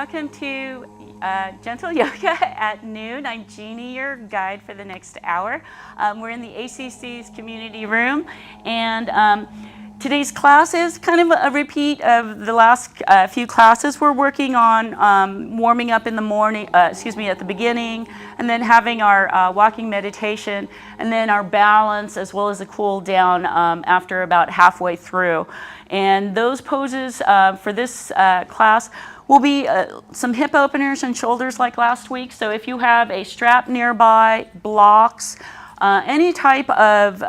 Welcome to Gentle Yoga at noon. I'm Jeani, your guide for the next hour. We're in the ACC's community room, and today's class is kind of a repeat of the last few classes. We're working on warming up in the morning, at the beginning, and then having our walking meditation, and then our balance, as well as a cool down after about halfway through. And those poses for this class will be some hip openers and shoulders like last week. So if you have a strap nearby, blocks, any type of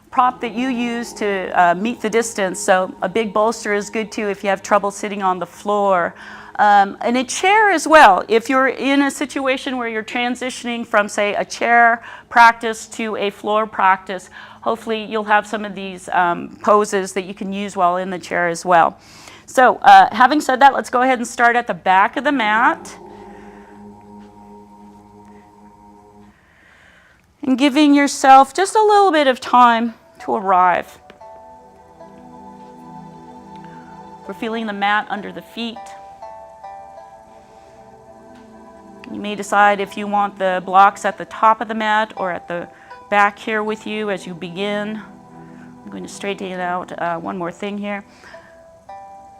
prop that you use to meet the distance. So a big bolster is good too if you have trouble sitting on the floor. And a chair as well. If you're in a situation where you're transitioning from, say, a chair practice to a floor practice, hopefully you'll have some of these poses that you can use while in the chair as well. So having said that, let's go ahead and start at the back of the mat. And giving yourself just a little bit of time to arrive. We're feeling the mat under the feet. You may decide if you want the blocks at the top of the mat or at the back here with you as you begin. I'm going to straighten it out one more thing here.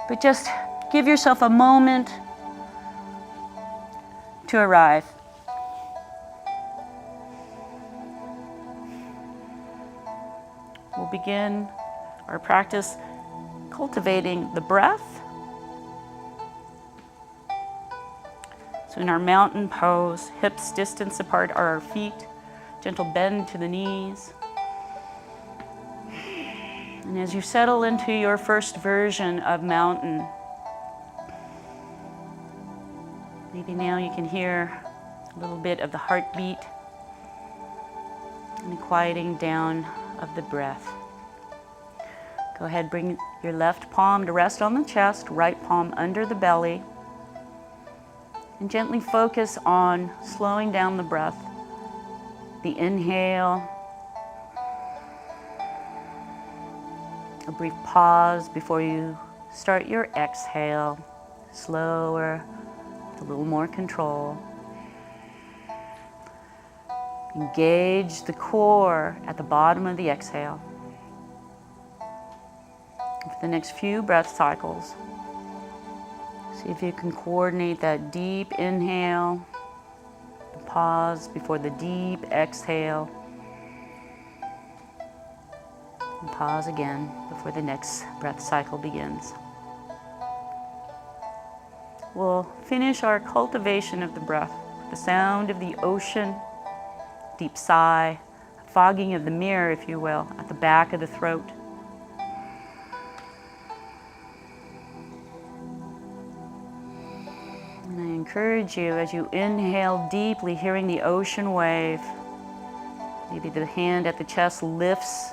But just give yourself a moment to arrive. We'll begin our practice cultivating the breath. So in our mountain pose, hips distance apart are our feet, gentle bend to the knees. And as you settle into your first version of mountain, maybe now you can hear a little bit of the heartbeat and the quieting down of the breath. Go ahead, bring your left palm to rest on the chest, right palm under the belly, and gently focus on slowing down the breath. The inhale, a brief pause before you start your exhale, slower, with a little more control. Engage the core at the bottom of the exhale. For the next few breath cycles, see if you can coordinate that deep inhale, the pause before the deep exhale, and pause again before the next breath cycle begins. We'll finish our cultivation of the breath with the sound of the ocean, deep sigh, fogging of the mirror, if you will, at the back of the throat. And I encourage you, as you inhale deeply, hearing the ocean wave, maybe the hand at the chest lifts,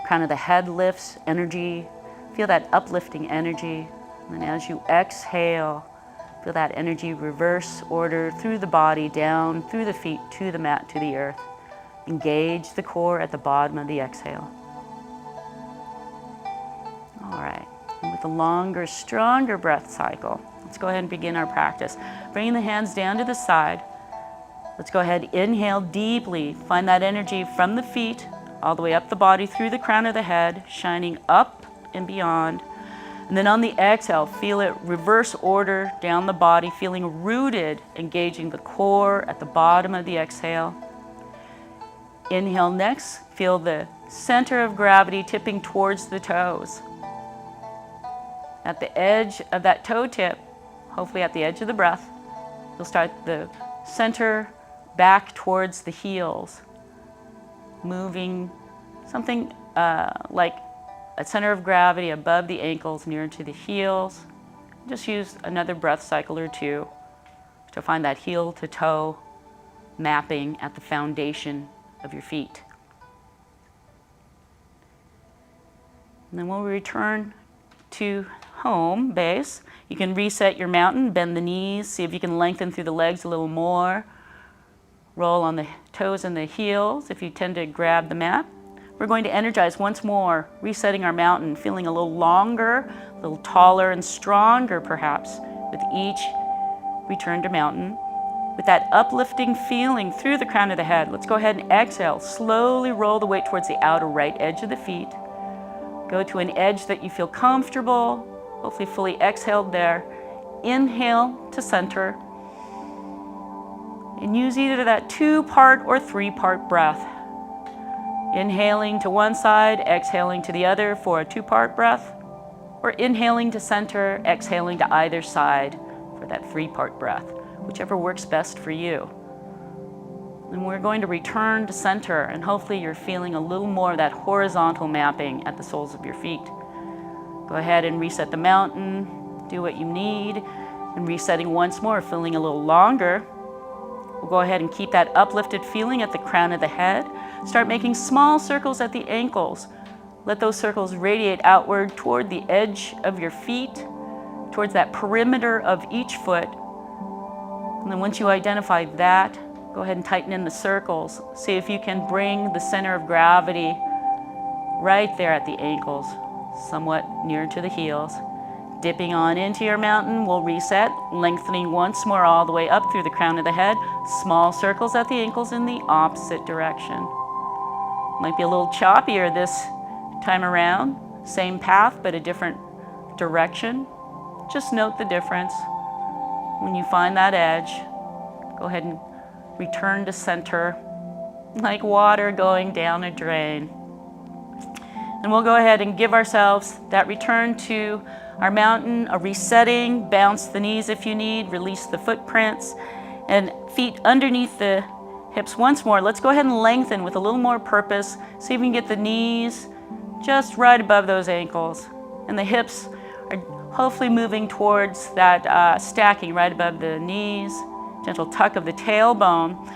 kind of the head lifts, energy. Feel that uplifting energy. And as you exhale, feel that energy reverse order through the body, down through the feet, to the mat, to the earth. Engage the core at the bottom of the exhale. All right, and with a longer, stronger breath cycle, let's go ahead and begin our practice. Bringing the hands down to the side. Let's go ahead, inhale deeply. Find that energy from the feet all the way up the body through the crown of the head, shining up and beyond. And then on the exhale, feel it reverse order down the body, feeling rooted, engaging the core at the bottom of the exhale. Inhale next, feel the center of gravity tipping towards the toes. At the edge of that toe tip, hopefully at the edge of the breath, you'll start the center back towards the heels, moving something like a center of gravity above the ankles, near to the heels. Just use another breath cycle or two to find that heel to toe mapping at the foundation of your feet. And then when we return to home base, you can reset your mountain, bend the knees, see if you can lengthen through the legs a little more. Roll on the toes and the heels if you tend to grab the mat. We're going to energize once more, resetting our mountain, feeling a little longer, a little taller and stronger perhaps, with each return to mountain. With that uplifting feeling through the crown of the head, let's go ahead and exhale. Slowly roll the weight towards the outer right edge of the feet. Go to an edge that you feel comfortable, hopefully fully exhaled there. Inhale to center. And use either that 2-part or 3-part breath. Inhaling to one side, exhaling to the other for a 2-part breath, or inhaling to center, exhaling to either side for that 3-part breath, whichever works best for you. And we're going to return to center, and hopefully you're feeling a little more of that horizontal mapping at the soles of your feet. Go ahead and reset the mountain, do what you need, and resetting once more, feeling a little longer. We'll go ahead and keep that uplifted feeling at the crown of the head. Start making small circles at the ankles. Let those circles radiate outward toward the edge of your feet, towards that perimeter of each foot. And then once you identify that, go ahead and tighten in the circles. See if you can bring the center of gravity right there at the ankles, somewhat near to the heels. Dipping on into your mountain, we'll reset, lengthening once more all the way up through the crown of the head. Small circles at the ankles in the opposite direction. Might be a little choppier this time around. Same path, but a different direction. Just note the difference. When you find that edge, go ahead and return to center, like water going down a drain. And we'll go ahead and give ourselves that return to our mountain, a resetting, bounce the knees if you need, release the footprints, and feet underneath the hips once more. Let's go ahead and lengthen with a little more purpose. See if we can get the knees just right above those ankles. And the hips are hopefully moving towards that stacking right above the knees. Gentle tuck of the tailbone.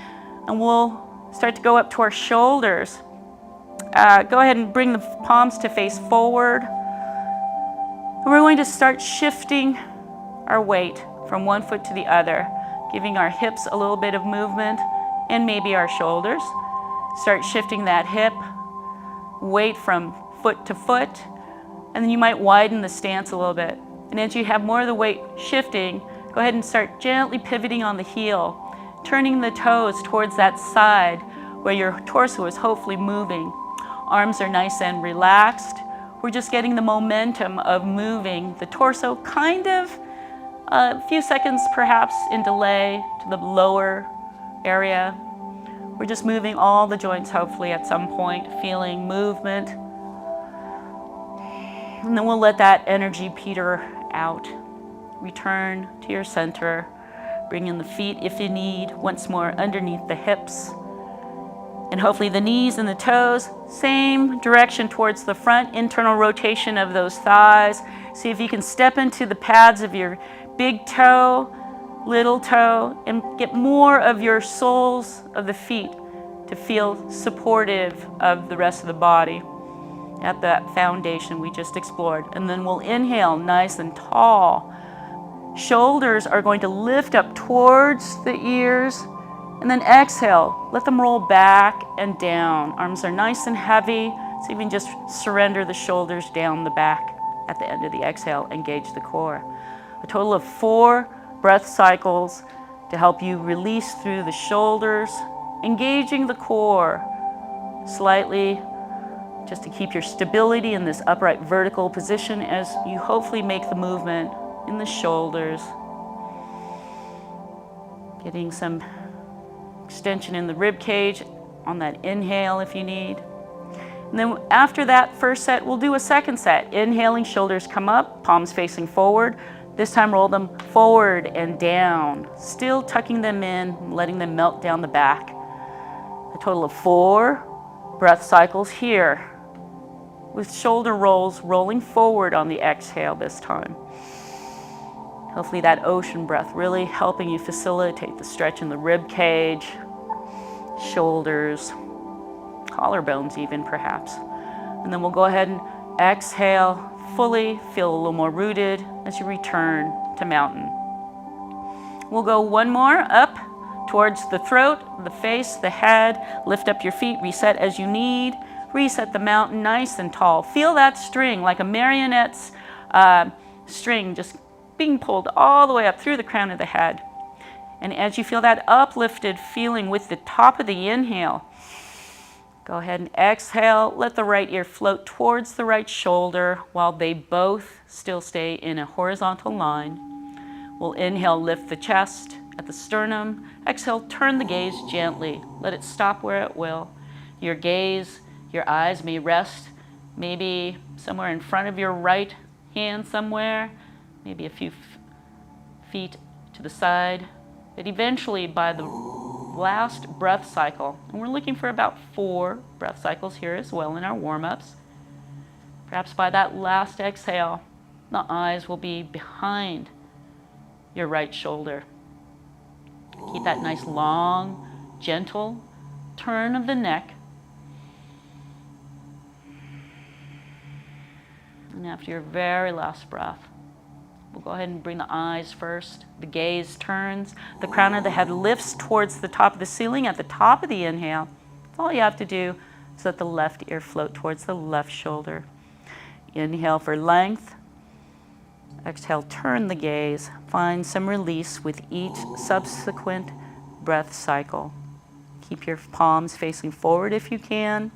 And we'll start to go up to our shoulders. Go ahead and bring the palms to face forward. And we're going to start shifting our weight from one foot to the other, giving our hips a little bit of movement and maybe our shoulders. Start shifting that hip weight from foot to foot, and then you might widen the stance a little bit. And as you have more of the weight shifting, go ahead and start gently pivoting on the heel, turning the toes towards that side where your torso is hopefully moving. Arms are nice and relaxed. We're just getting the momentum of moving the torso kind of a few seconds perhaps in delay to the lower area. We're just moving all the joints hopefully at some point, feeling movement. And then we'll let that energy peter out. Return to your center. Bring in the feet if you need, once more underneath the hips. And hopefully the knees and the toes, same direction towards the front, internal rotation of those thighs. See if you can step into the pads of your big toe, little toe, and get more of your soles of the feet to feel supportive of the rest of the body at that foundation we just explored. And then we'll inhale nice and tall. Shoulders are going to lift up towards the ears. And then exhale, let them roll back and down. Arms are nice and heavy, so you can just surrender the shoulders down the back at the end of the exhale, engage the core. A total of 4 breath cycles to help you release through the shoulders, engaging the core slightly, just to keep your stability in this upright vertical position as you hopefully make the movement in the shoulders. Getting some extension in the rib cage on that inhale if you need. And then after that first set, we'll do a second set. Inhaling, shoulders come up, palms facing forward. This time roll them forward and down, still tucking them in, letting them melt down the back. A total of 4 breath cycles here, with shoulder rolls rolling forward on the exhale this time. Hopefully that ocean breath really helping you facilitate the stretch in the rib cage, shoulders, collarbones even perhaps. And then we'll go ahead and exhale fully, feel a little more rooted as you return to mountain. We'll go one more up towards the throat, the face, the head. Lift up your feet, reset as you need. Reset the mountain nice and tall. Feel that string like a marionette's string just being pulled all the way up through the crown of the head. And as you feel that uplifted feeling with the top of the inhale, go ahead and exhale. Let the right ear float towards the right shoulder while they both still stay in a horizontal line. We'll inhale, lift the chest at the sternum. Exhale, turn the gaze gently. Let it stop where it will. Your gaze, your eyes may rest maybe somewhere in front of your right hand somewhere, maybe a few feet to the side. But eventually, by the last breath cycle, and we're looking for about 4 breath cycles here as well in our warm-ups, perhaps by that last exhale, the eyes will be behind your right shoulder. Keep that nice long, gentle turn of the neck. And after your very last breath, we'll go ahead and bring the eyes first. The gaze turns. The crown of the head lifts towards the top of the ceiling at the top of the inhale. That's all you have to do is let the left ear float towards the left shoulder. Inhale for length. Exhale, turn the gaze. Find some release with each subsequent breath cycle. Keep your palms facing forward if you can.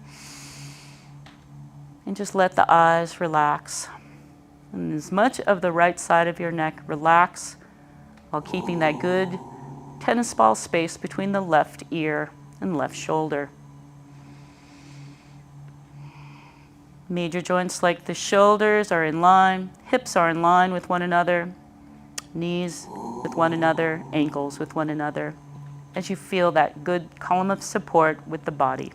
And just let the eyes relax. And as much of the right side of your neck relax while keeping that good tennis ball space between the left ear and left shoulder. Major joints like the shoulders are in line, hips are in line with one another, knees with one another, ankles with one another, as you feel that good column of support with the body.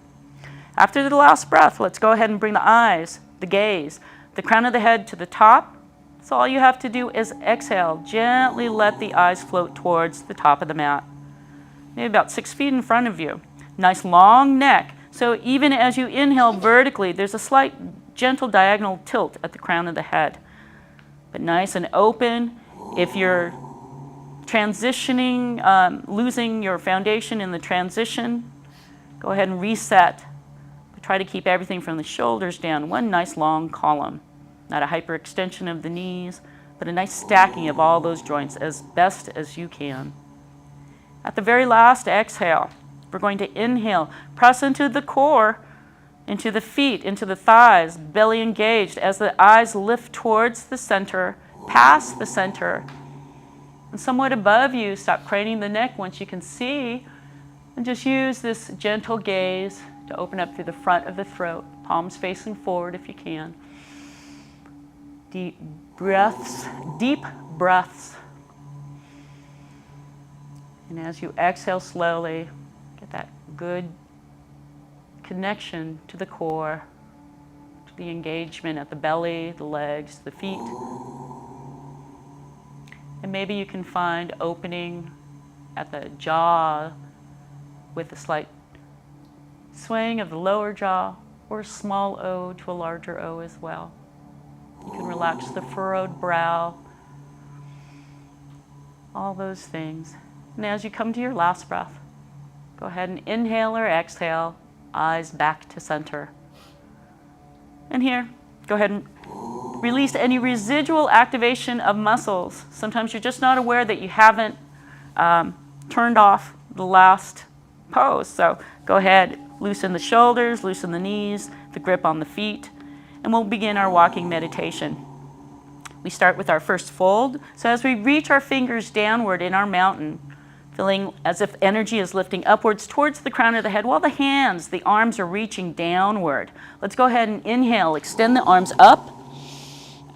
After the last breath, let's go ahead and bring the eyes, the gaze, the crown of the head to the top. So all you have to do is exhale. Gently let the eyes float towards the top of the mat. Maybe about 6 feet in front of you. Nice long neck. So even as you inhale vertically, there's a slight gentle diagonal tilt at the crown of the head. But nice and open. If you're transitioning, losing your foundation in the transition, go ahead and reset. Try to keep everything from the shoulders down, one nice long column. Not a hyperextension of the knees, but a nice stacking of all those joints as best as you can. At the very last exhale, we're going to inhale, press into the core, into the feet, into the thighs, belly engaged as the eyes lift towards the center, past the center, and somewhat above you. Stop craning the neck once you can see, and just use this gentle gaze to open up through the front of the throat, palms facing forward if you can. Deep breaths, deep breaths. And as you exhale slowly, get that good connection to the core, to the engagement at the belly, the legs, the feet. And maybe you can find opening at the jaw with a slight swaying of the lower jaw, or a small O to a larger O as well. You can relax the furrowed brow, all those things. And as you come to your last breath, go ahead and inhale or exhale, eyes back to center. And here, go ahead and release any residual activation of muscles. Sometimes you're just not aware that you haven't turned off the last pose. So go ahead, loosen the shoulders, loosen the knees, the grip on the feet, and we'll begin our walking meditation. We start with our first fold. So as we reach our fingers downward in our mountain, feeling as if energy is lifting upwards towards the crown of the head while the hands, the arms are reaching downward. Let's go ahead and inhale, extend the arms up.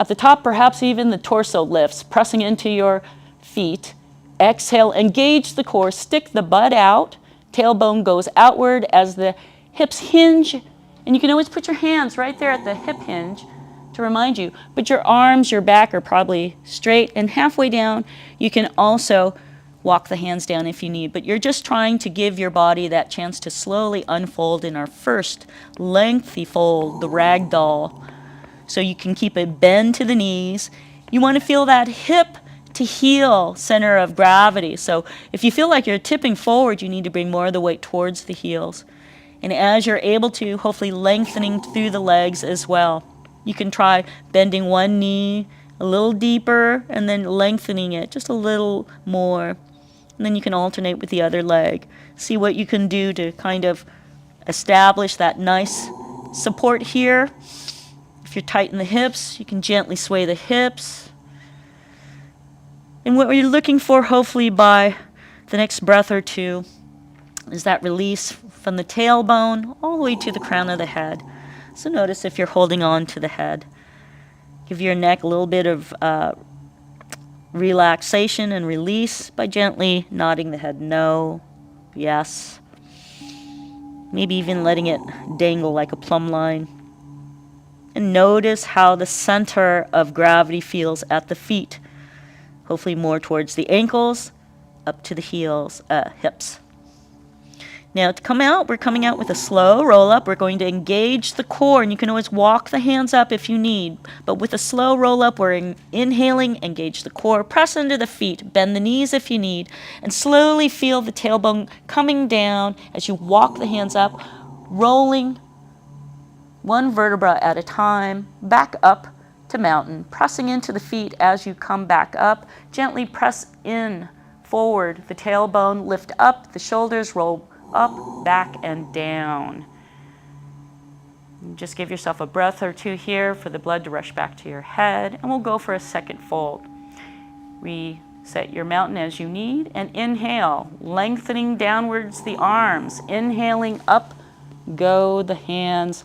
At the top, perhaps even the torso lifts, pressing into your feet. Exhale, engage the core, stick the butt out. Tailbone goes outward as the hips hinge. And you can always put your hands right there at the hip hinge to remind you. But your arms, your back are probably straight. And halfway down, you can also walk the hands down if you need. But you're just trying to give your body that chance to slowly unfold in our first lengthy fold, the ragdoll. So you can keep a bend to the knees. You want to feel that hip to heel center of gravity. So if you feel like you're tipping forward, you need to bring more of the weight towards the heels. And as you're able to, hopefully lengthening through the legs as well. You can try bending one knee a little deeper, and then lengthening it just a little more. And then you can alternate with the other leg. See what you can do to kind of establish that nice support here. If you're tight in the hips, you can gently sway the hips. And what you're looking for, hopefully by the next breath or two, is that release from the tailbone all the way to the crown of the head. So notice if you're holding on to the head. Give your neck a little bit of relaxation and release by gently nodding the head no, yes. Maybe even letting it dangle like a plumb line. And notice how the center of gravity feels at the feet. Hopefully more towards the ankles, up to the hips. Now to come out, we're coming out with a slow roll up. We're going to engage the core, and you can always walk the hands up if you need. But with a slow roll up, we're inhaling, engage the core, press into the feet, bend the knees if you need, and slowly feel the tailbone coming down as you walk the hands up, rolling one vertebra at a time, back up to mountain, pressing into the feet as you come back up. Gently press in, forward, the tailbone, lift up, the shoulders roll up, back, and down. Just give yourself a breath or two here for the blood to rush back to your head, and we'll go for a second fold. Reset your mountain as you need, and inhale, lengthening downwards the arms, inhaling up, go the hands,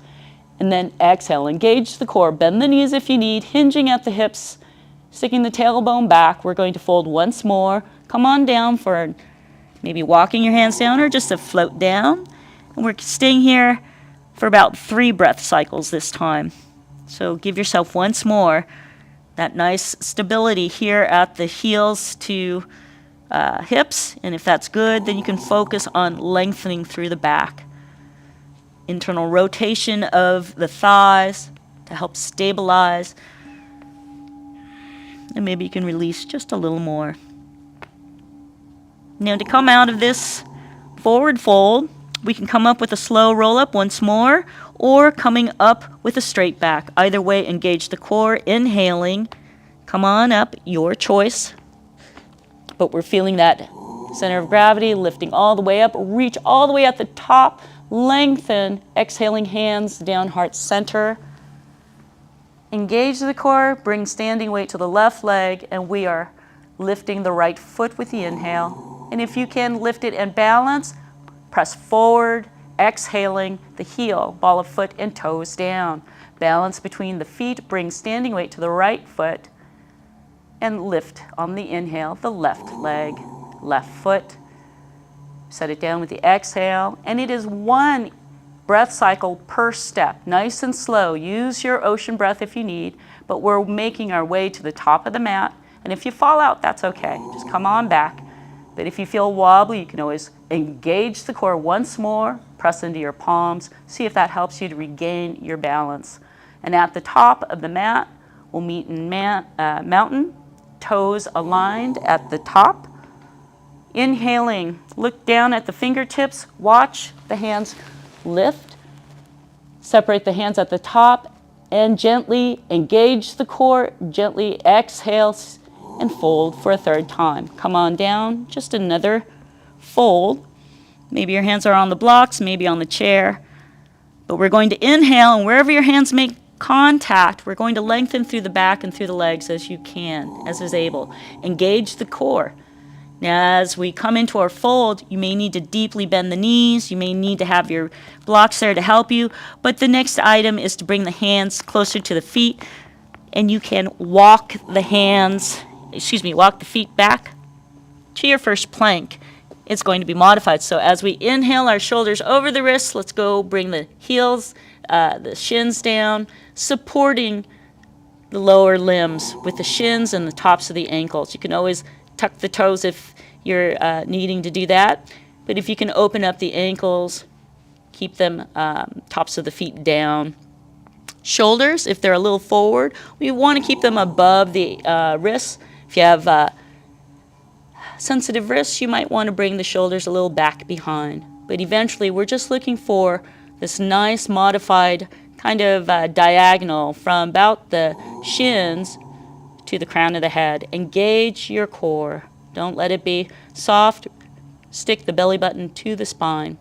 and then exhale, engage the core, bend the knees if you need, hinging at the hips, sticking the tailbone back. We're going to fold once more. Come on down for maybe walking your hands down or just to float down. And we're staying here for about 3 breath cycles this time. So give yourself once more that nice stability here at the heels to hips. And if that's good, then you can focus on lengthening through the back. Internal rotation of the thighs to help stabilize. And maybe you can release just a little more. Now to come out of this forward fold, we can come up with a slow roll up once more, or coming up with a straight back. Either way, engage the core, inhaling, come on up, your choice. But we're feeling that center of gravity, lifting all the way up, reach all the way at the top, lengthen, exhaling hands down heart center. Engage the core, bring standing weight to the left leg, and we are lifting the right foot with the inhale. And if you can lift it and balance, press forward, exhaling the heel, ball of foot and toes down. Balance between the feet, bring standing weight to the right foot, and lift on the inhale, the left leg, left foot. Set it down with the exhale, and it is 1 breath cycle per step, nice and slow. Use your ocean breath if you need, but we're making our way to the top of the mat. And if you fall out, that's okay. Just come on back. But if you feel wobbly, you can always engage the core once more, press into your palms, see if that helps you to regain your balance. And at the top of the mat, we'll meet in mountain, toes aligned at the top. Inhaling, look down at the fingertips, watch the hands lift, separate the hands at the top, and gently engage the core, gently exhale, and fold for a 3rd time. Come on down, just another fold. Maybe your hands are on the blocks, maybe on the chair. But we're going to inhale, and wherever your hands make contact, we're going to lengthen through the back and through the legs as you can, as is able. Engage the core. Now, as we come into our fold, you may need to deeply bend the knees. You may need to have your blocks there to help you. But the next item is to bring the hands closer to the feet, and you can walk the feet back to your first plank. It's going to be modified. So as we inhale, our shoulders over the wrists, let's go bring the heels, the shins down, supporting the lower limbs with the shins and the tops of the ankles. You can always tuck the toes if you're needing to do that. But if you can open up the ankles, keep them tops of the feet down. Shoulders, if they're a little forward, we want to keep them above the wrists. If you have sensitive wrists, you might want to bring the shoulders a little back behind. But eventually, we're just looking for this nice modified kind of diagonal from about the shins to the crown of the head. Engage your core. Don't let it be soft. Stick the belly button to the spine.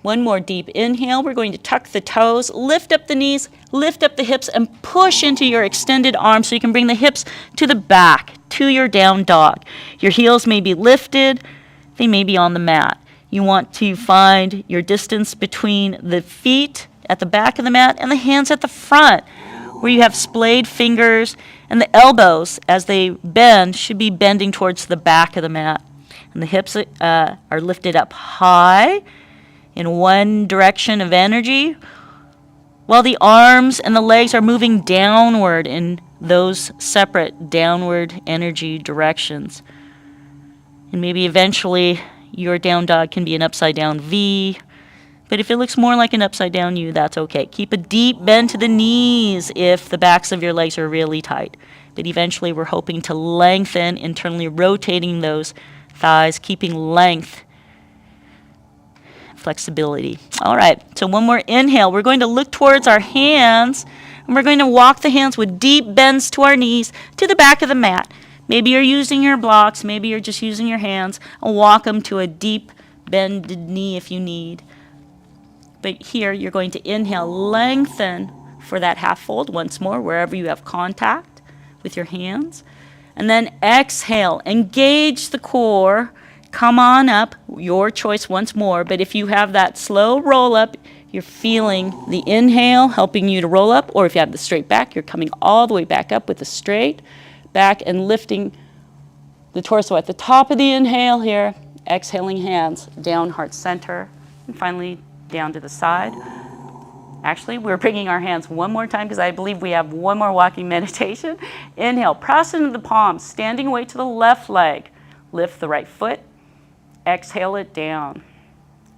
One more deep inhale. We're going to tuck the toes, lift up the knees, lift up the hips, and push into your extended arms so you can bring the hips to the back, to your down dog. Your heels may be lifted. They may be on the mat. You want to find your distance between the feet at the back of the mat and the hands at the front, where you have splayed fingers, and the elbows, as they bend, should be bending towards the back of the mat. And the hips are lifted up high in one direction of energy, while the arms and the legs are moving downward in those separate downward energy directions. And maybe eventually your down dog can be an upside down V, but if it looks more like an upside down U, that's okay. Keep a deep bend to the knees if the backs of your legs are really tight. But eventually we're hoping to lengthen, internally rotating those thighs, keeping length, flexibility. All right, so one more inhale. We're going to look towards our hands, and we're going to walk the hands with deep bends to our knees to the back of the mat. Maybe you're using your blocks, maybe you're just using your hands, and walk them to a deep bended knee if you need. But here you're going to inhale, lengthen for that half fold once more, wherever you have contact with your hands. And then exhale, engage the core, come on up, your choice once more. But if you have that slow roll up, you're feeling the inhale helping you to roll up, or if you have the straight back, you're coming all the way back up with the straight back and lifting the torso at the top of the inhale here, exhaling hands down heart center, and finally down to the side. Actually, we're bringing our hands one more time because I believe we have one more walking meditation. Inhale, press into the palms, standing weight to the left leg. Lift the right foot, exhale it down.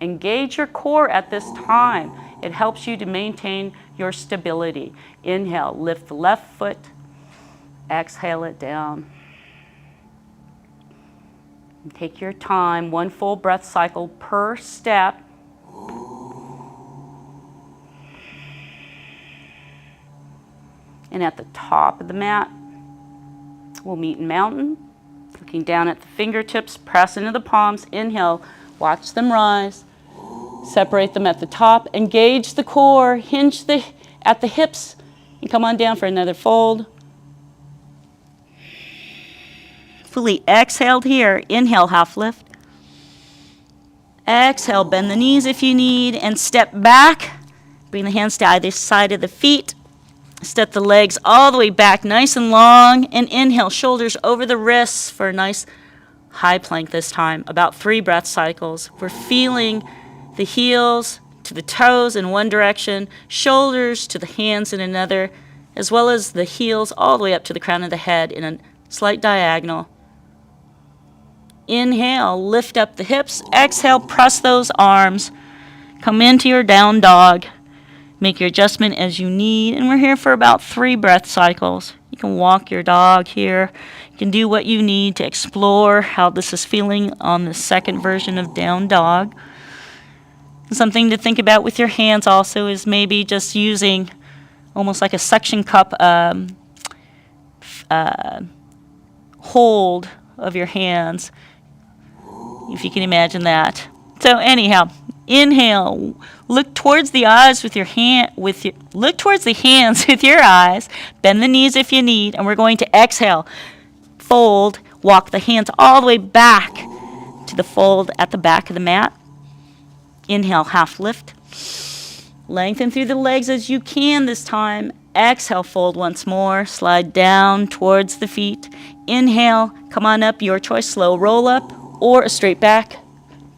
Engage your core at this time. It helps you to maintain your stability. Inhale, lift the left foot, exhale it down. And take your time, one full breath cycle per step. And at the top of the mat, we'll meet in mountain. Looking down at the fingertips, press into the palms. Inhale, watch them rise. Separate them at the top. Engage the core, hinge at the hips, and come on down for another fold. Fully exhaled here. Inhale, half lift. Exhale, bend the knees if you need, and step back. Bring the hands to either side of the feet. Step the legs all the way back, nice and long, and inhale, shoulders over the wrists for a nice high plank this time, about 3 breath cycles. We're feeling the heels to the toes in one direction, shoulders to the hands in another, as well as the heels all the way up to the crown of the head in a slight diagonal. Inhale, lift up the hips. Exhale, press those arms. Come into your down dog. Make your adjustment as you need, and we're here for about 3 breath cycles. You can walk your dog here. You can do what you need to explore how this is feeling on the second version of down dog. Something to think about with your hands also is maybe just using almost like a suction cup hold of your hands, if you can imagine that. So anyhow, inhale, look towards the eyes with your look towards the hands with your eyes, bend the knees if you need, and we're going to exhale, fold, walk the hands all the way back to the fold at the back of the mat. Inhale, half lift. Lengthen through the legs as you can this time. Exhale, fold once more, slide down towards the feet. Inhale, come on up, your choice, slow roll up or a straight back.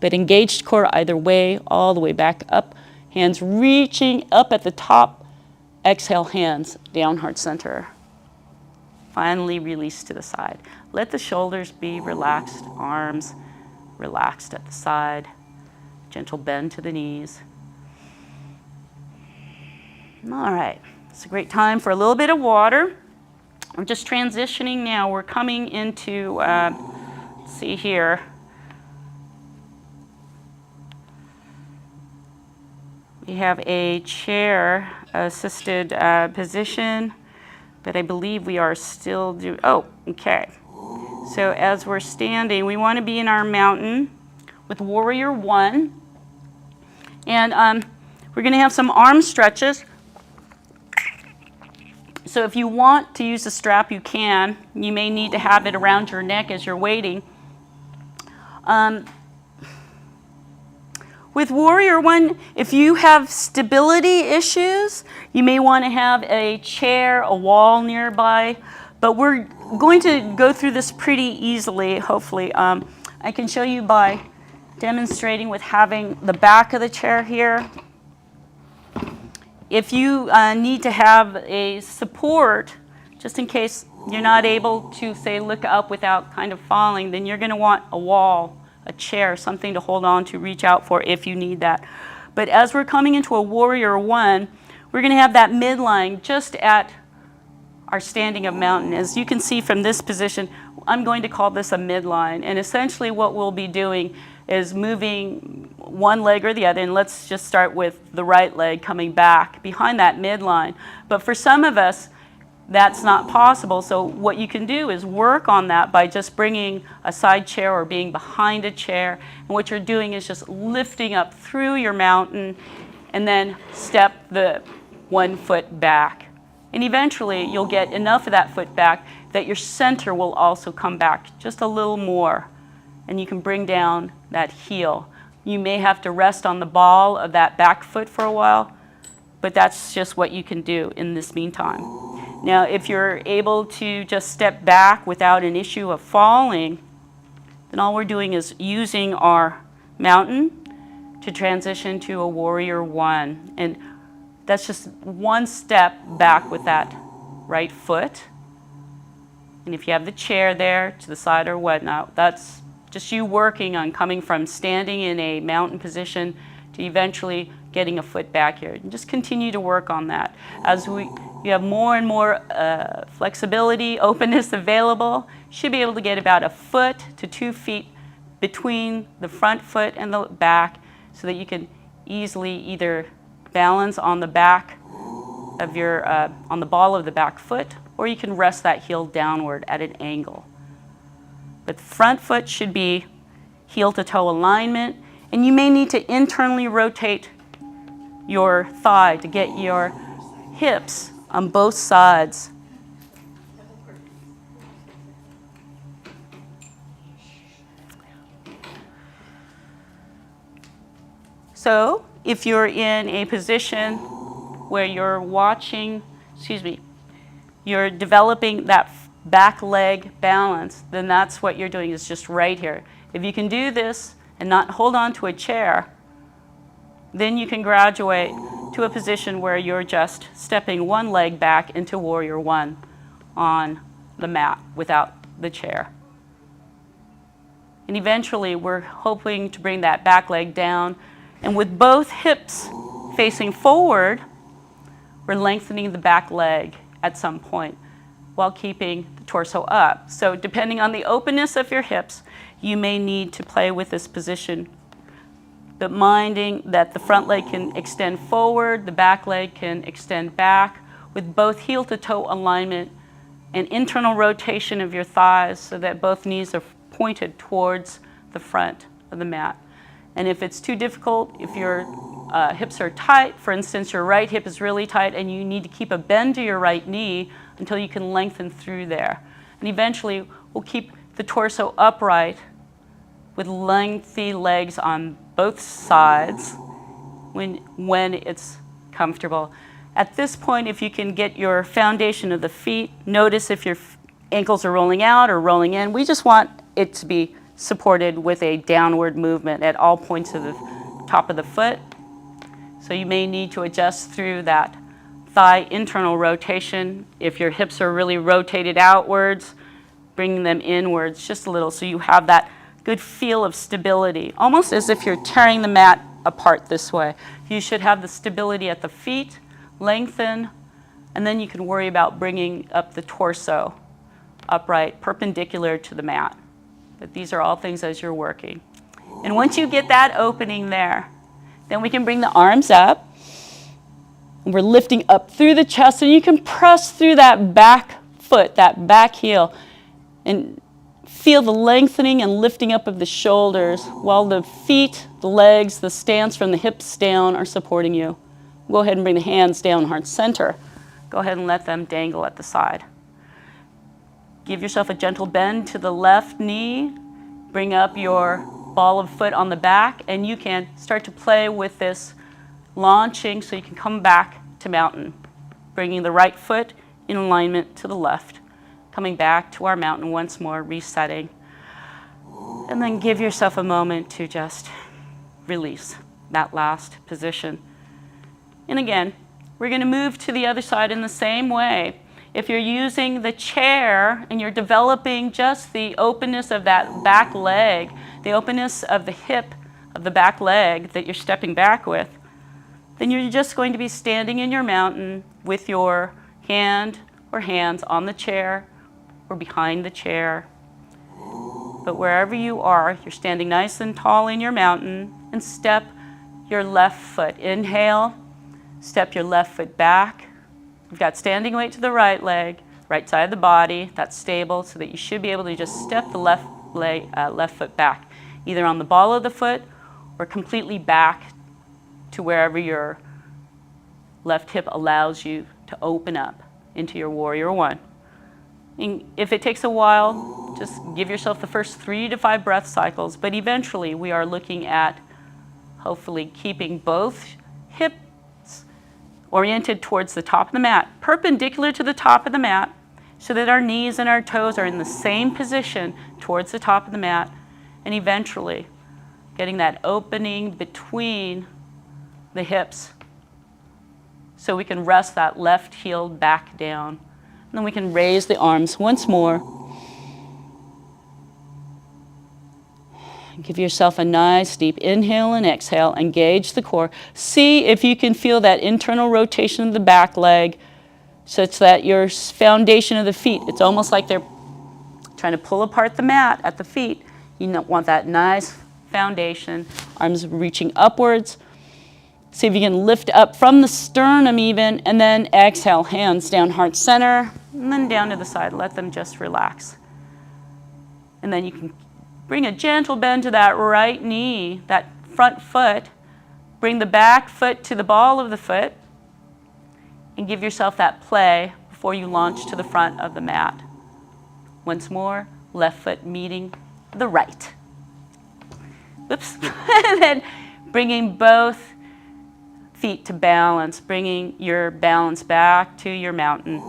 But engaged core either way, all the way back up. Hands reaching up at the top. Exhale, hands down heart center. Finally, release to the side. Let the shoulders be relaxed, arms relaxed at the side. Gentle bend to the knees. All right, it's a great time for a little bit of water. We're just transitioning now. We're coming into, let's see here. We have a chair-assisted position but I believe we are still oh, okay. So as we're standing, we want to be in our mountain with Warrior One. And we're going to have some arm stretches. So if you want to use the strap, you can. You may need to have it around your neck as you're waiting. With Warrior One, if you have stability issues, you may want to have a chair, a wall nearby. But we're going to go through this pretty easily, hopefully. I can show you by demonstrating with having the back of the chair here. If you need to have a support, just in case you're not able to, say, look up without kind of falling, then you're going to want a wall, a chair, something to hold on to, reach out for if you need that. But as we're coming into a Warrior One, we're going to have that midline just at our standing up mountain. As you can see from this position, I'm going to call this a midline. And essentially what we'll be doing is moving one leg or the other, and let's just start with the right leg coming back behind that midline. But for some of us, that's not possible. So what you can do is work on that by just bringing a side chair or being behind a chair. And what you're doing is just lifting up through your mountain and then step the 1 foot back. And eventually you'll get enough of that foot back that your center will also come back just a little more. And you can bring down that heel. You may have to rest on the ball of that back foot for a while, but that's just what you can do in this meantime. Now, if you're able to just step back without an issue of falling, then all we're doing is using our mountain to transition to a Warrior One. And that's just one step back with that right foot. And if you have the chair there to the side or whatnot, that's just you working on coming from standing in a mountain position to eventually getting a foot back here. And just continue to work on that. As you have more and more flexibility, openness available, you should be able to get about 1 foot to 2 feet between the front foot and the back so that you can easily either balance on the back of your, on the ball of the back foot, or you can rest that heel downward at an angle. But the front foot should be heel to toe alignment, and you may need to internally rotate your thigh to get your hips on both sides. So if you're in a position where you're watching, you're developing that back leg balance, then that's what you're doing, is just right here. If you can do this and not hold on to a chair, then you can graduate to a position where you're just stepping one leg back into Warrior One on the mat without the chair. And eventually we're hoping to bring that back leg down, and with both hips facing forward, we're lengthening the back leg at some point while keeping the torso up. So depending on the openness of your hips, you may need to play with this position, but minding that the front leg can extend forward, the back leg can extend back, with both heel to toe alignment and internal rotation of your thighs so that both knees are pointed towards the front of the mat. And if it's too difficult, if your hips are tight, for instance, your right hip is really tight and you need to keep a bend to your right knee until you can lengthen through there. And eventually, we'll keep the torso upright with lengthy legs on both sides when it's comfortable. At this point, if you can get your foundation of the feet, notice if your ankles are rolling out or rolling in. We just want it to be supported with a downward movement at all points of the top of the foot. So you may need to adjust through that thigh internal rotation. If your hips are really rotated outwards, bringing them inwards just a little so you have that good feel of stability, almost as if you're tearing the mat apart this way. You should have the stability at the feet, lengthen, and then you can worry about bringing up the torso upright, perpendicular to the mat. But these are all things as you're working. And once you get that opening there, then we can bring the arms up. And we're lifting up through the chest, and you can press through that back foot, that back heel, and feel the lengthening and lifting up of the shoulders while the feet, the legs, the stance from the hips down are supporting you. Go ahead and bring the hands down, heart center. Go ahead and let them dangle at the side. Give yourself a gentle bend to the left knee. Bring up your ball of foot on the back, and you can start to play with this launching so you can come back to mountain. Bringing the right foot in alignment to the left. Coming back to our mountain once more, resetting. And then give yourself a moment to just release that last position. And again, we're going to move to the other side in the same way. If you're using the chair and you're developing just the openness of that back leg, the openness of the hip of the back leg that you're stepping back with, then you're just going to be standing in your mountain with your hand or hands on the chair or behind the chair. But wherever you are, you're standing nice and tall in your mountain, and step your left foot. Inhale, step your left foot back. You've got standing weight to the right leg, right side of the body. That's stable, so that you should be able to just step the left foot back, either on the ball of the foot or completely back to wherever your left hip allows you to open up into your warrior one. And if it takes a while, just give yourself the first 3 to 5 breath cycles, but eventually we are looking at hopefully keeping both hips oriented towards the top of the mat, perpendicular to the top of the mat, so that our knees and our toes are in the same position towards the top of the mat, and eventually getting that opening between the hips so we can rest that left heel back down. And then we can raise the arms once more. Give yourself a nice deep inhale and exhale. Engage the core. See if you can feel that internal rotation of the back leg such that your foundation of the feet, it's almost like they're trying to pull apart the mat at the feet. You want that nice foundation. Arms reaching upwards. See if you can lift up from the sternum even, and then exhale, hands down, heart center, and then down to the side. Let them just relax. And then you can bring a gentle bend to that right knee, that front foot. Bring the back foot to the ball of the foot, and give yourself that play before you launch to the front of the mat. Once more, left foot meeting the right. Whoops. And then bringing both feet to balance, bringing your balance back to your mountain.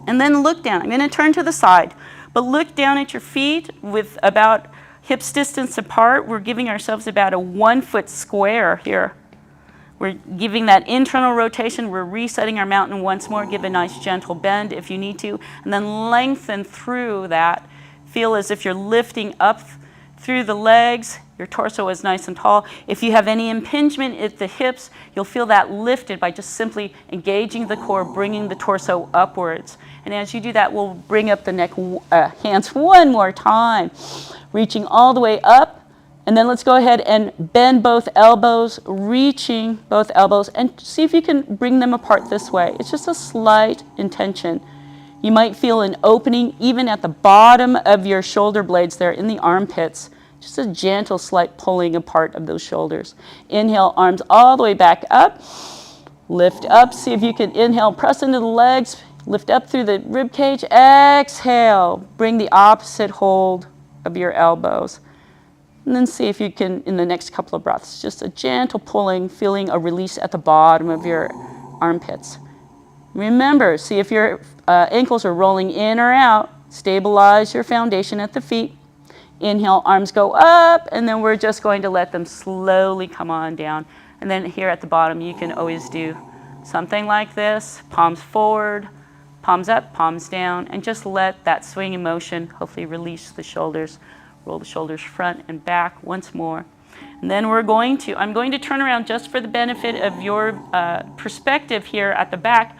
And then look down. I'm going to turn to the side, but look down at your feet with about hips distance apart. We're giving ourselves about a 1 foot square here. We're giving that internal rotation. We're resetting our mountain once more. Give a nice gentle bend if you need to, and then lengthen through that. Feel as if you're lifting up through the legs. Your torso is nice and tall. If you have any impingement at the hips, you'll feel that lifted by just simply engaging the core, bringing the torso upwards. And as you do that, we'll bring up the neck, hands one more time, reaching all the way up. And then let's go ahead and bend both elbows, reaching both elbows, and see if you can bring them apart this way. It's just a slight intention. You might feel an opening even at the bottom of your shoulder blades there in the armpits. Just a gentle, slight pulling apart of those shoulders. Inhale, arms all the way back up. Lift up. See if you can inhale, press into the legs. Lift up through the rib cage. Exhale. Bring the opposite hold of your elbows. And then see if you can, in the next couple of breaths, just a gentle pulling, feeling a release at the bottom of your armpits. Remember, see if your ankles are rolling in or out. Stabilize your foundation at the feet. Inhale, arms go up, and then we're just going to let them slowly come on down. And then here at the bottom, you can always do something like this. Palms forward, palms up, palms down, and just let that swinging motion hopefully release the shoulders. Roll the shoulders front and back once more. And then I'm going to turn around just for the benefit of your perspective here at the back.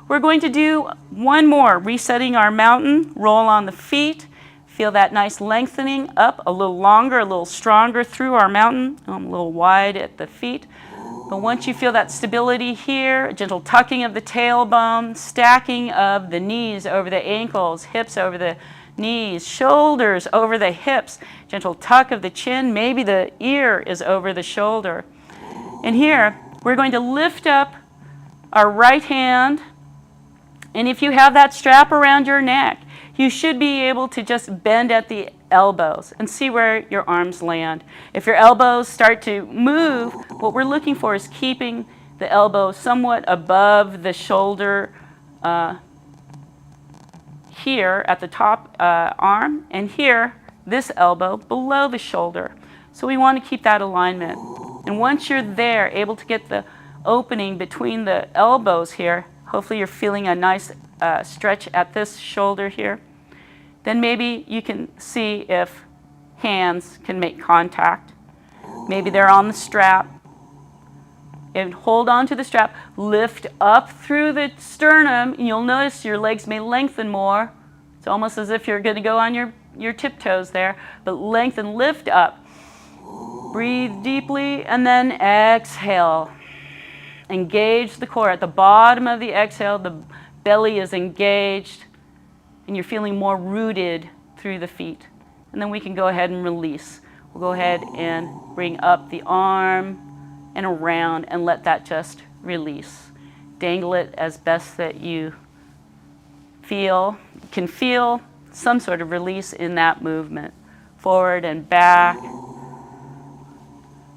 We're going to do one more, resetting our mountain, roll on the feet. Feel that nice lengthening up, a little longer, a little stronger through our mountain, a little wide at the feet. But once you feel that stability here, a gentle tucking of the tailbone, stacking of the knees over the ankles, hips over the knees, shoulders over the hips, gentle tuck of the chin, maybe the ear is over the shoulder. And here, we're going to lift up our right hand, and if you have that strap around your neck, you should be able to just bend at the elbows and see where your arms land. If your elbows start to move, what we're looking for is keeping the elbow somewhat above the shoulder here at the top arm, and here, this elbow below the shoulder. So we want to keep that alignment. And once you're there, able to get the opening between the elbows here, hopefully you're feeling a nice stretch at this shoulder here, then maybe you can see if hands can make contact. Maybe they're on the strap. And hold on to the strap, lift up through the sternum, and you'll notice your legs may lengthen more. It's almost as if you're going to go on your tiptoes there, but lengthen, lift up. Breathe deeply, and then exhale. Engage the core. At the bottom of the exhale, the belly is engaged, and you're feeling more rooted through the feet. And then we can go ahead and release. We'll go ahead and bring up the arm and around and let that just release. Dangle it as best that you can feel some sort of release in that movement. Forward and back.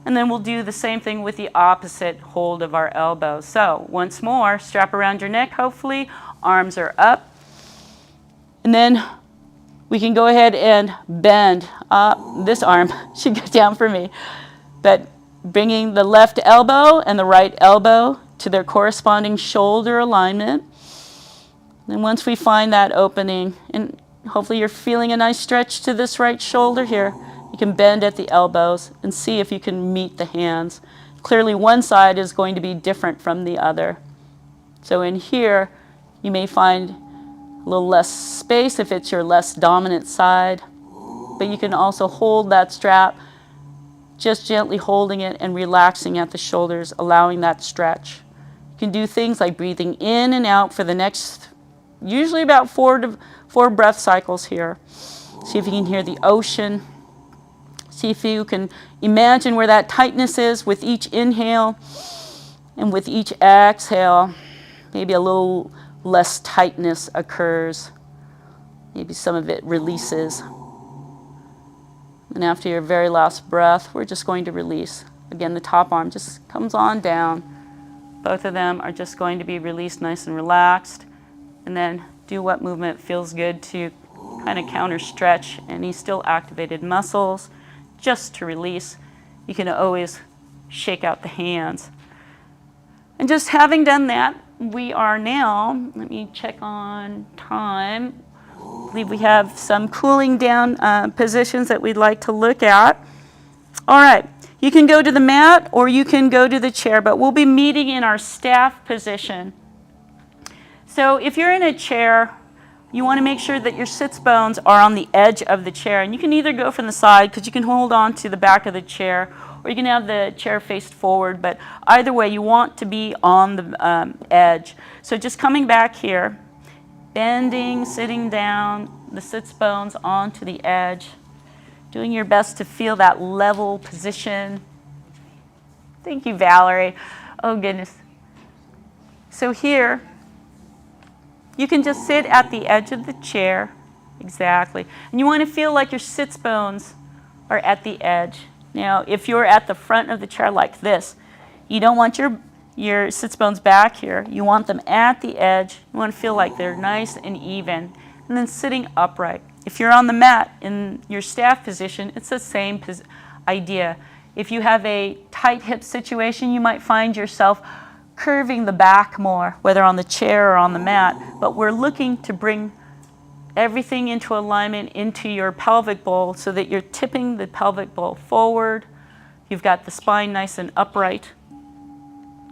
And then we'll do the same thing with the opposite hold of our elbows. So once more, strap around your neck, hopefully. Arms are up. And then we can go ahead and bend up. This arm should go down for me. But bringing the left elbow and the right elbow to their corresponding shoulder alignment. And once we find that opening, and hopefully you're feeling a nice stretch to this right shoulder here, you can bend at the elbows and see if you can meet the hands. Clearly one side is going to be different from the other. So in here, you may find a little less space if it's your less dominant side, but you can also hold that strap, just gently holding it and relaxing at the shoulders, allowing that stretch. You can do things like breathing in and out for the next, usually about four breath cycles here. See if you can hear the ocean. See if you can imagine where that tightness is with each inhale, and with each exhale, maybe a little less tightness occurs. Maybe some of it releases. And after your very last breath, we're just going to release. Again, the top arm just comes on down. Both of them are just going to be released nice and relaxed. And then do what movement feels good to kind of counter stretch any still activated muscles. Just to release. You can always shake out the hands. And just having done that, we are now, let me check on time. I believe we have some cooling down positions that we'd like to look at. All right, you can go to the mat or you can go to the chair, but we'll be meeting in our staff position. So if you're in a chair, you want to make sure that your sits bones are on the edge of the chair. And you can either go from the side, because you can hold on to the back of the chair, or you can have the chair faced forward. But either way, you want to be on the edge. So just coming back here, bending, sitting down, the sits bones onto the edge, doing your best to feel that level position. Thank you, Valerie. Oh, goodness. So here, you can just sit at the edge of the chair, exactly. And you want to feel like your sits bones are at the edge. Now, if you're at the front of the chair like this, you don't want your sits bones back here. You want them at the edge. You want to feel like they're nice and even. And then sitting upright. If you're on the mat in your staff position, it's the same idea. If you have a tight hip situation, you might find yourself curving the back more, whether on the chair or on the mat, but we're looking to bring everything into alignment into your pelvic bowl so that you're tipping the pelvic bowl forward. You've got the spine nice and upright,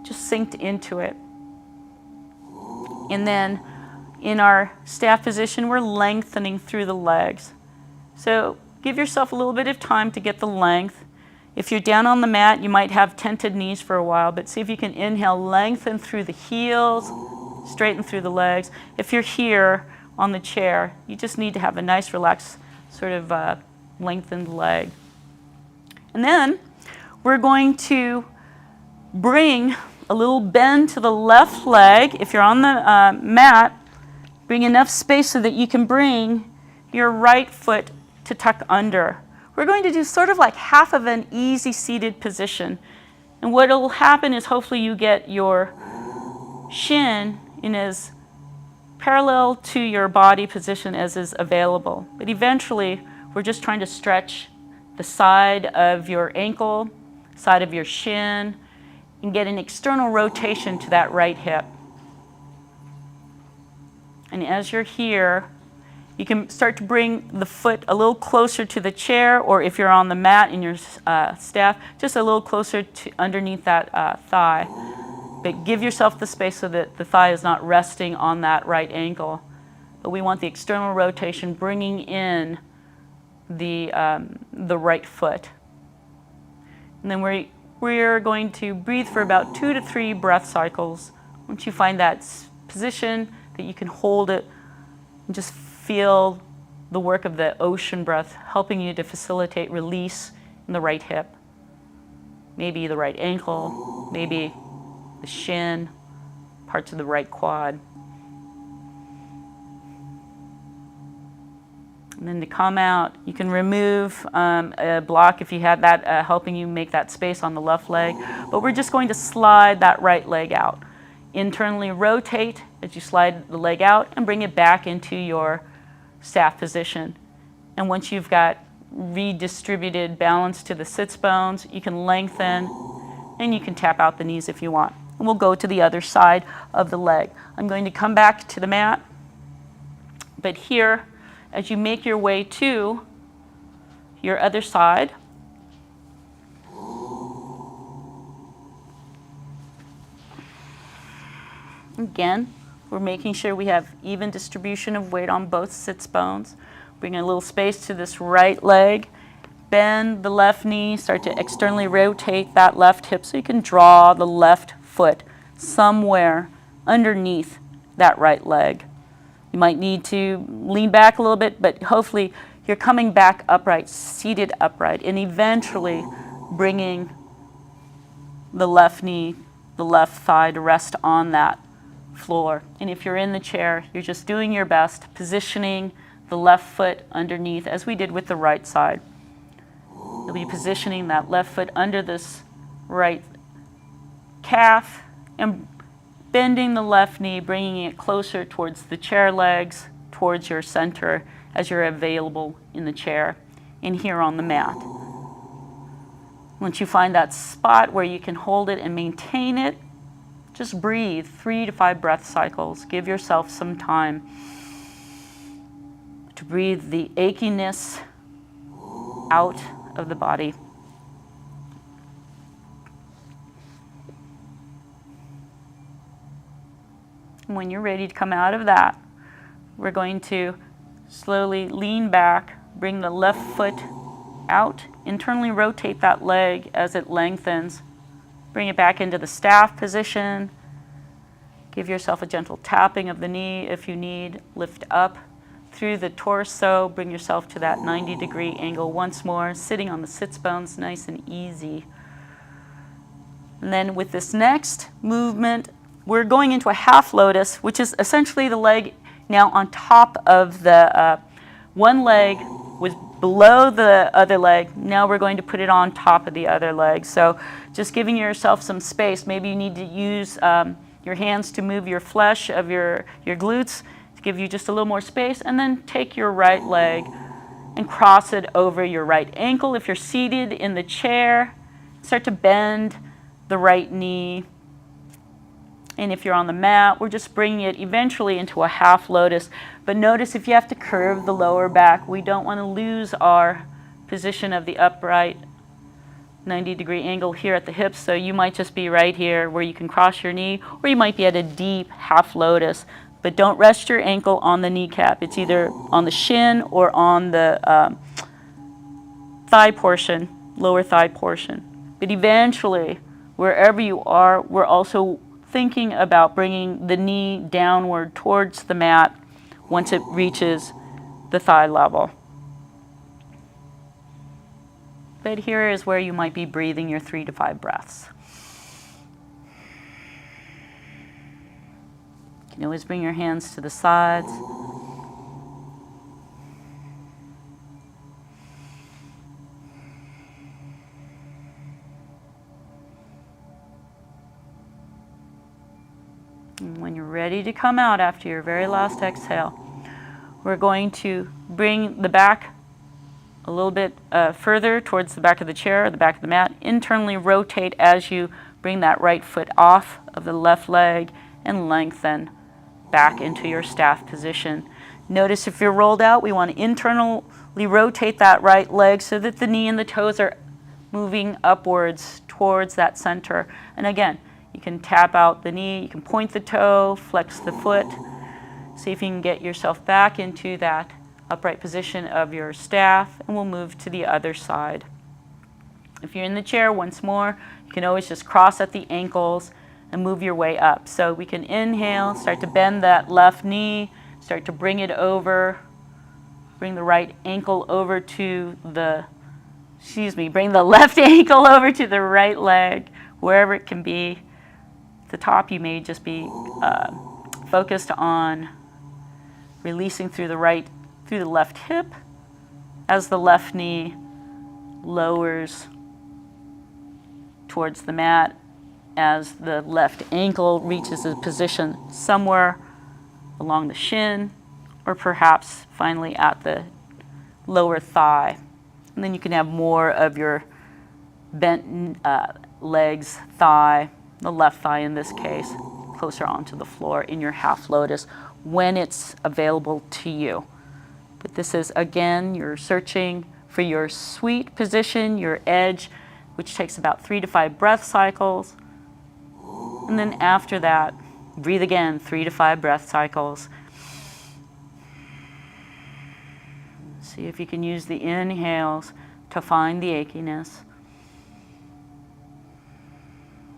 just synced into it. And then in our staff position, we're lengthening through the legs. So give yourself a little bit of time to get the length. If you're down on the mat, you might have tented knees for a while, but see if you can inhale, lengthen through the heels, straighten through the legs. If you're here on the chair, you just need to have a nice, relaxed, sort of lengthened leg. And then we're going to bring a little bend to the left leg. If you're on the mat, bring enough space so that you can bring your right foot to tuck under. We're going to do sort of like half of an easy seated position. And what will happen is hopefully you get your shin in as parallel to your body position as is available. But eventually, we're just trying to stretch the side of your ankle, side of your shin, and get an external rotation to that right hip. And as you're here, you can start to bring the foot a little closer to the chair, or if you're on the mat in your staff, just a little closer to underneath that thigh. But give yourself the space so that the thigh is not resting on that right ankle. But we want the external rotation bringing in the right foot. And then we're going to breathe for about 2 to 3 breath cycles. Once you find that position that you can hold it, and just feel the work of the ocean breath helping you to facilitate release in the right hip. Maybe the right ankle, maybe the shin, parts of the right quad. And then to come out, you can remove a block if you had that helping you make that space on the left leg. But we're just going to slide that right leg out. Internally rotate as you slide the leg out and bring it back into your staff position. And once you've got redistributed balance to the sits bones, you can lengthen and you can tap out the knees if you want. And we'll go to the other side of the leg. I'm going to come back to the mat, but here, as you make your way to your other side, again, we're making sure we have even distribution of weight on both sits bones. Bring a little space to this right leg. Bend the left knee, start to externally rotate that left hip so you can draw the left foot somewhere underneath that right leg. You might need to lean back a little bit, but hopefully you're coming back upright, seated upright, and eventually bringing the left knee, the left thigh to rest on that floor. And if you're in the chair, you're just doing your best, positioning the left foot underneath as we did with the right side. You'll be positioning that left foot under this right calf and bending the left knee, bringing it closer towards the chair legs, towards your center as you're available in the chair and here on the mat. Once you find that spot where you can hold it and maintain it, just breathe 3 to 5 breath cycles. Give yourself some time to breathe the achiness out of the body. When you're ready to come out of that, we're going to slowly lean back, bring the left foot out, internally rotate that leg as it lengthens. Bring it back into the staff position. Give yourself a gentle tapping of the knee if you need. Lift up through the torso. Bring yourself to that 90-degree angle once more, sitting on the sits bones, nice and easy. And then with this next movement, we're going into a half lotus, which is essentially the leg now on top of the one leg was below the other leg. Now we're going to put it on top of the other leg. So just giving yourself some space. Maybe you need to use your hands to move your flesh of your glutes to give you just a little more space. And then take your right leg and cross it over your right ankle. If you're seated in the chair, start to bend the right knee. And if you're on the mat, we're just bringing it eventually into a half lotus. But notice if you have to curve the lower back, we don't want to lose our position of the upright 90-degree angle here at the hips. So you might just be right here where you can cross your knee, or you might be at a deep half lotus. But don't rest your ankle on the kneecap. It's either on the shin or on the thigh portion. lower thigh portion. But eventually, wherever you are, we're also thinking about bringing the knee downward towards the mat once it reaches the thigh level. But here is where you might be breathing your 3 to 5 breaths. You can always bring your hands to the sides. And when you're ready to come out after your very last exhale, we're going to bring the back a little bit further towards the back of the chair, or the back of the mat. Internally rotate as you bring that right foot off of the left leg and lengthen back into your staff position. Notice if you're rolled out, we want to internally rotate that right leg so that the knee and the toes are moving upwards towards that center. And again, you can tap out the knee, you can point the toe, flex the foot. See if you can get yourself back into that upright position of your staff, and we'll move to the other side. If you're in the chair, once more, you can always just cross at the ankles and move your way up. So we can inhale, start to bend that left knee, start to bring it over, bring the right ankle over to the, bring the left ankle over to the right leg, wherever it can be. At the top, you may just be focused on releasing through the left hip as the left knee lowers towards the mat, as the left ankle reaches a position somewhere along the shin, or perhaps finally at the lower thigh. And then you can have more of your bent legs, thigh, the left thigh in this case, closer onto the floor in your half lotus when it's available to you. But this is, again, you're searching for your sweet position, your edge, which takes about 3 to 5 breath cycles. And then after that, breathe again, 3 to 5 breath cycles. See if you can use the inhales to find the achiness.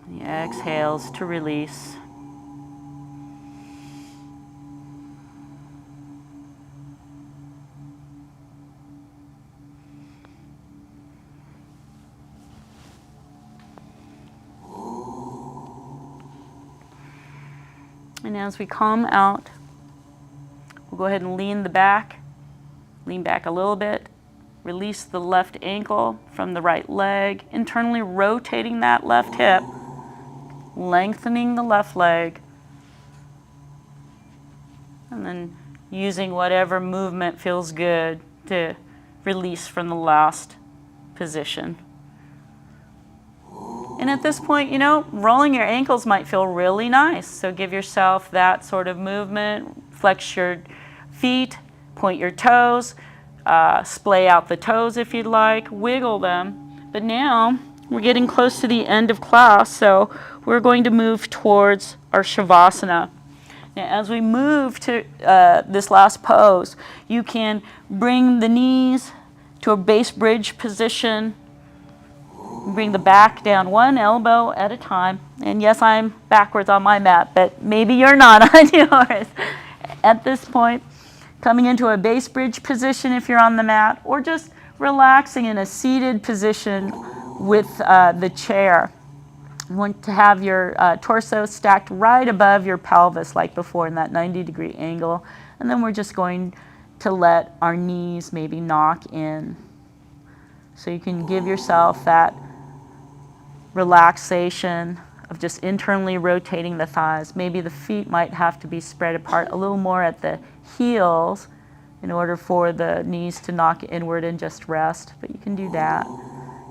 The exhales to release. And as we come out, we'll go ahead and lean back a little bit, release the left ankle from the right leg, internally rotating that left hip, lengthening the left leg, and then using whatever movement feels good to release from the last position. And at this point, rolling your ankles might feel really nice. So give yourself that sort of movement. Flex your feet, point your toes, splay out the toes if you'd like, wiggle them. But now we're getting close to the end of class, so we're going to move towards our Shavasana. Now, as we move to this last pose, you can bring the knees to a base bridge position. Bring the back down one elbow at a time. And yes, I'm backwards on my mat, but maybe you're not on yours. At this point, coming into a base bridge position if you're on the mat, or just relaxing in a seated position with the chair. You want to have your torso stacked right above your pelvis like before in that 90-degree angle. And then we're just going to let our knees maybe knock in. So you can give yourself that relaxation of just internally rotating the thighs. Maybe the feet might have to be spread apart a little more at the heels in order for the knees to knock inward and just rest, but you can do that.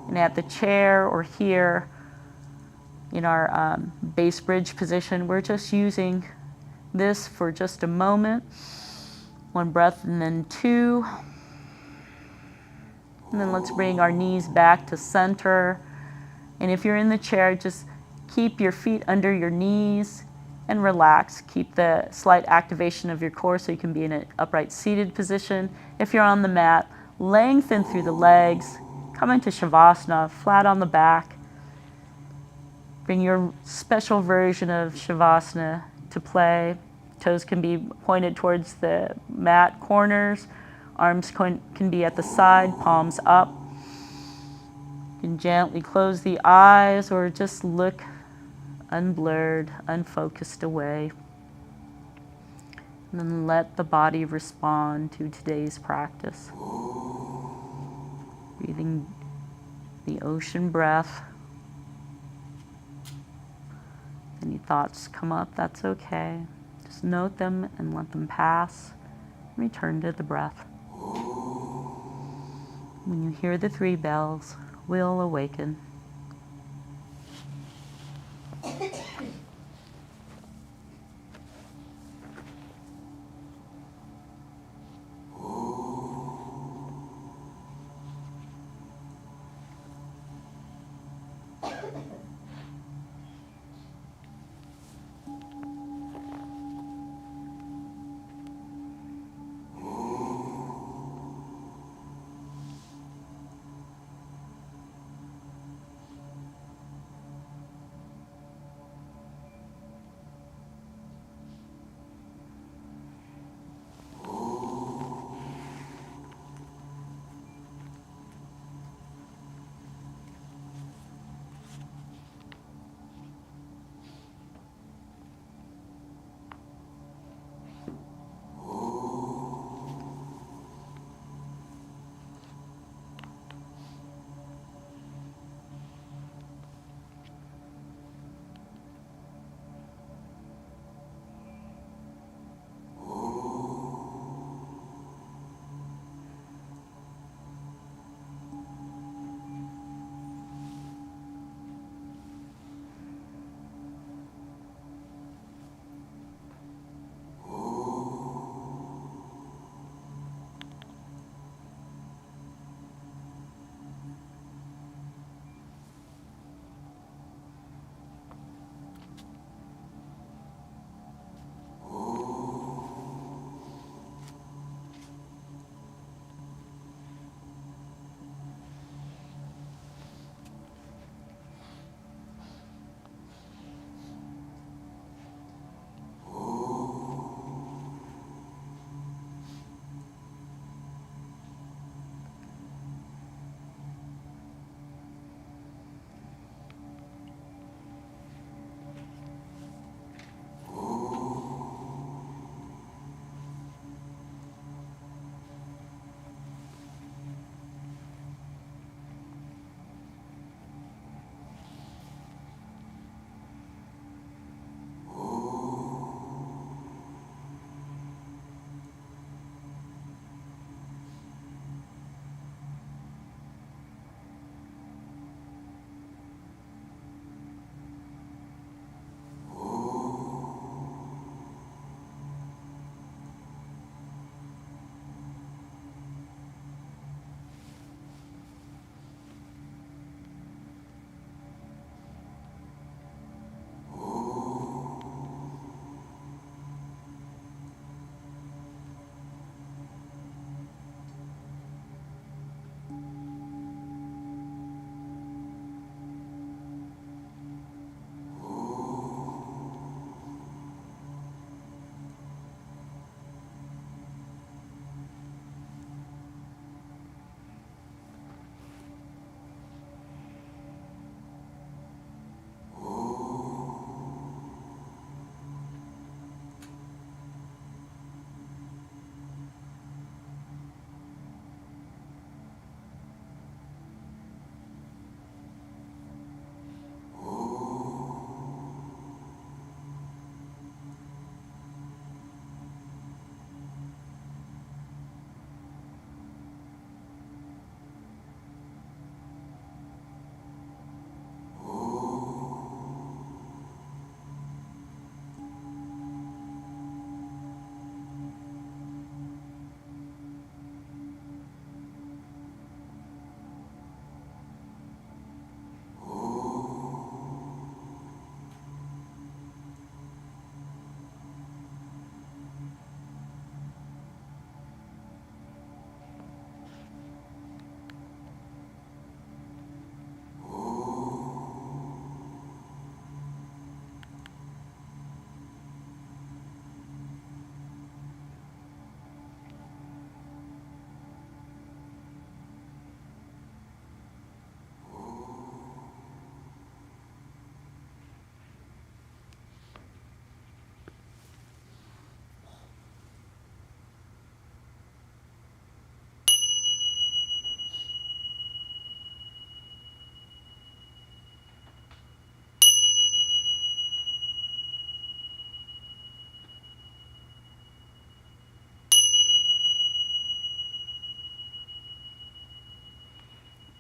And at the chair or here in our base bridge position, we're just using this for just a moment. 1 breath and then 2. And then let's bring our knees back to center. And if you're in the chair, just keep your feet under your knees and relax. Keep the slight activation of your core so you can be in an upright seated position. If you're on the mat, lengthen through the legs, come into Shavasana, flat on the back. Bring your special version of Shavasana to play. Toes can be pointed towards the mat corners. Arms can be at the side, palms up. You can gently close the eyes or just look unblurred, unfocused away. And then let the body respond to today's practice. Breathing the ocean breath. Any thoughts come up, that's okay. Just note them and let them pass. Return to the breath. When you hear the 3 bells, we'll awaken.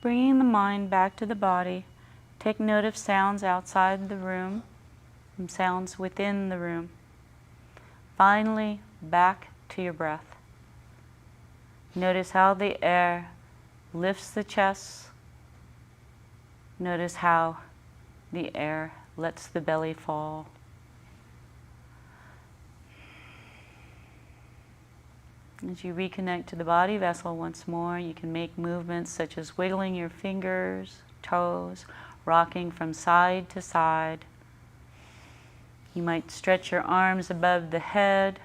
Bringing the mind back to the body, take note of sounds outside the room and sounds within the room. Finally, back to your breath. Notice how the air lifts the chest. Notice how the air lets the belly fall. As you reconnect to the body vessel once more, you can make movements such as wiggling your fingers, toes, rocking from side to side. You might stretch your arms above the head,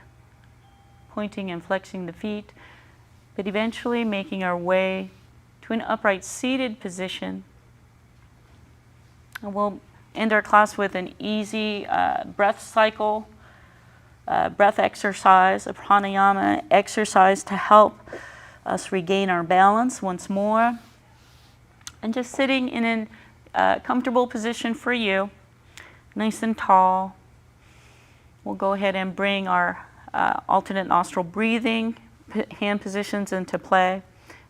pointing and flexing the feet, but eventually making our way to an upright seated position. And we'll end our class with an easy breath cycle, breath exercise, a pranayama exercise to help us regain our balance once more. And just sitting in a comfortable position for you, nice and tall. We'll go ahead and bring our alternate nostril breathing hand positions into play.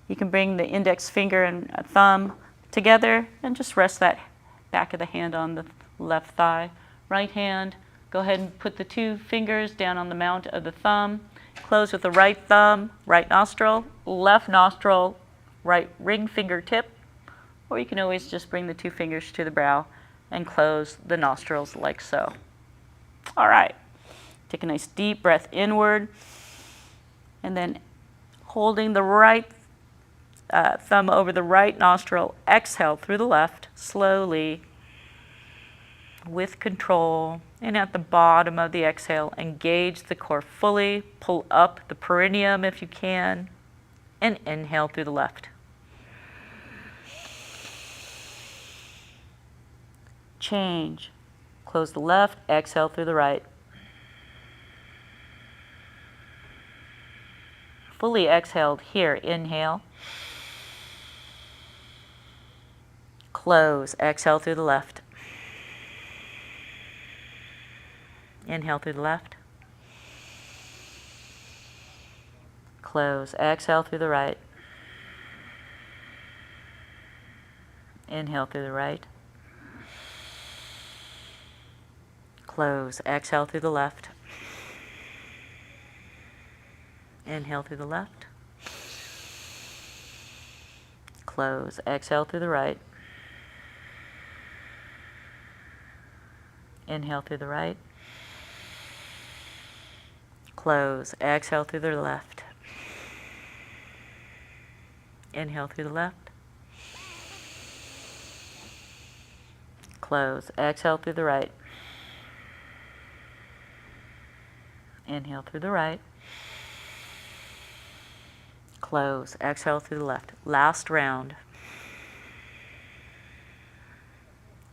You can bring the index finger and thumb together and just rest that back of the hand on the left thigh. Right hand, go ahead and put the two fingers down on the mount of the thumb. Close with the right thumb, right nostril, left nostril, right ring fingertip. Or you can always just bring the two fingers to the brow and close the nostrils like so. All right. Take a nice deep breath inward. And then holding the right thumb over the right nostril, exhale through the left, slowly, with control. And at the bottom of the exhale, engage the core fully. Pull up the perineum if you can. And inhale through the left. Change. Close the left, exhale through the right. Fully exhaled here, inhale. Close, exhale through the left. Inhale through the left. Close, exhale through the right. Inhale through the right. Close, exhale through the left. Inhale through the left. Close, exhale through the right. Inhale through the right. Close, exhale through the left. Inhale through the left. Close, exhale through the right. Inhale through the right. Close, exhale through the left. Last round.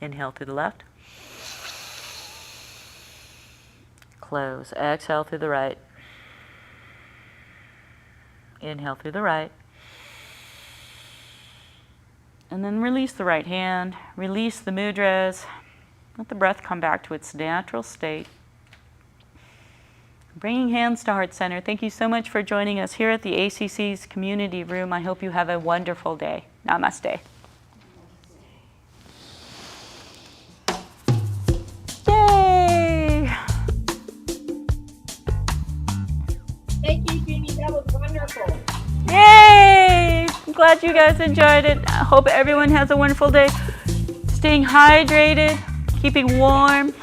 Inhale through the left. Close, exhale through the right. Inhale through the right. And then release the right hand, release the mudras. Let the breath come back to its natural state. Bringing hands to heart center. Thank you so much for joining us here at the ACC's community room. I hope you have a wonderful day. Namaste. Yay! Thank you, Jeani. That was wonderful. Yay! I'm glad you guys enjoyed it. I hope everyone has a wonderful day. Staying hydrated, keeping warm.